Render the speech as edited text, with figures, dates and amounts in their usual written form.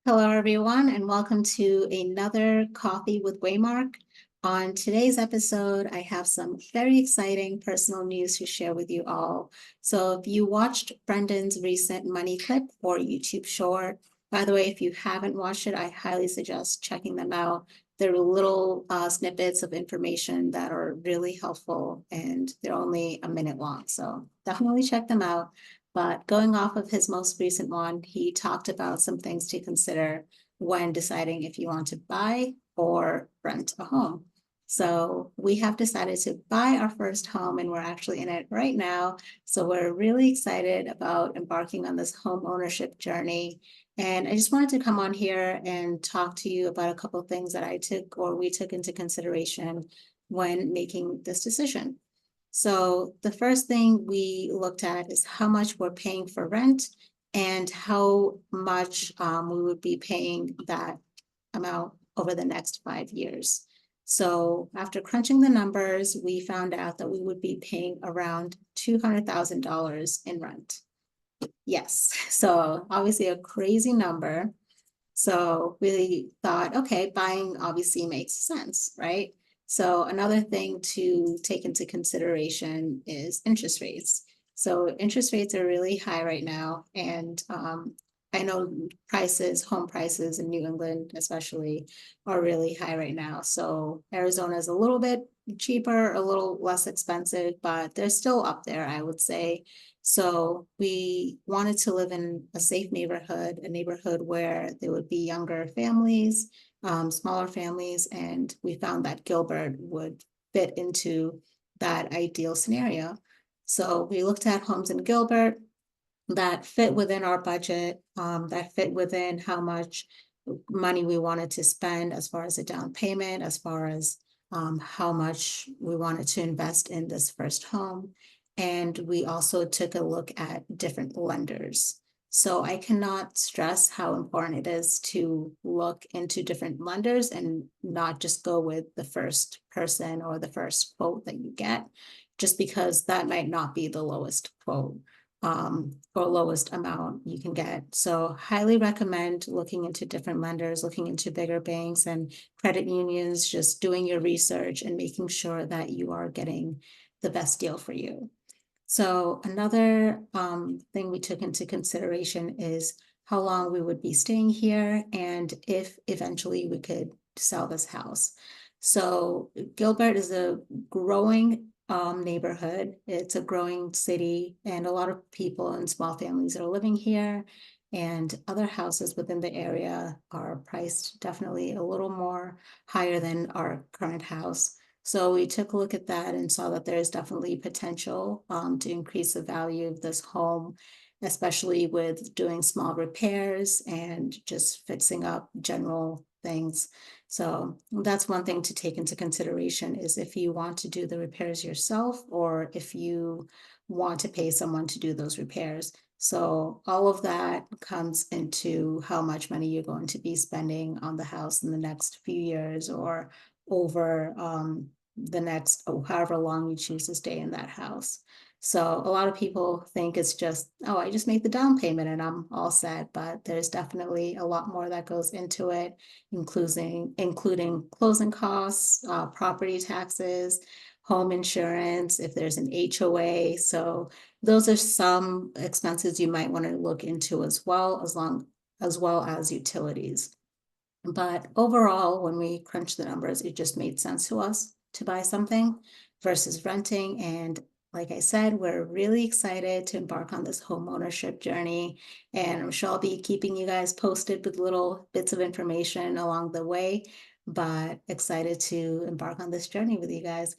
Hello, everyone, and welcome to another Coffee with Waymark. On today's episode, I have some very exciting personal news to share with you all. So if you watched Brendan's recent money clip or YouTube short, by the way, if you haven't watched it, I highly suggest checking them out. They're little snippets of information that are really helpful, and they're only a minute long. So definitely check them out. But going off of his most recent one, he talked about some things to consider when deciding if you want to buy or rent a home. So we have decided to buy our first home, and we're actually in it right now. So we're really excited about embarking on this home ownership journey. And I just wanted to come on here and talk to you about a couple of things that we took into consideration when making this decision. So the first thing we looked at is how much we're paying for rent and how much we would be paying that amount over the next 5 years. So after crunching the numbers, we found out that we would be paying around $200,000 in rent. Yes, so obviously a crazy number. So we thought, okay, buying obviously makes sense, right? So another thing to take into consideration is interest rates. So interest rates are really high right now, and I know home prices in New England especially, are really high right now. So Arizona is a little bit cheaper, a little less expensive, but they're still up there, I would say. So we wanted to live in a safe neighborhood, a neighborhood where there would be younger families, smaller families, and we found that Gilbert would fit into that ideal scenario. So we looked at homes in Gilbert that fit within our budget, that fit within how much money we wanted to spend as far as a down payment, as far as how much we wanted to invest in this first home. And we also took a look at different lenders. So I cannot stress how important it is to look into different lenders and not just go with the first person or the first quote that you get, just because that might not be the lowest quote or lowest amount you can get. So highly recommend looking into different lenders, looking into bigger banks and credit unions, just doing your research and making sure that you are getting the best deal for you. So another thing we took into consideration is how long we would be staying here and if eventually we could sell this house. So Gilbert is a growing neighborhood. It's a growing city, and a lot of people and small families are living here. And other houses within the area are priced definitely a little more higher than our current house. So we took a look at that and saw that there's definitely potential to increase the value of this home, especially with doing small repairs and just fixing up general things. So that's one thing to take into consideration is if you want to do the repairs yourself or if you want to pay someone to do those repairs. So all of that comes into how much money you're going to be spending on the house in the next few years or over the next, however long you choose to stay in that house. So a lot of people think it's just, oh, I just made the down payment and I'm all set, but there's definitely a lot more that goes into it, including closing costs, property taxes, home insurance, if there's an HOA. So those are some expenses you might want to look into as well, as well as utilities. But overall, when we crunched the numbers, it just made sense to us to buy something versus renting. And like I said, we're really excited to embark on this home ownership journey. And I'm sure I'll be keeping you guys posted with little bits of information along the way, but excited to embark on this journey with you guys.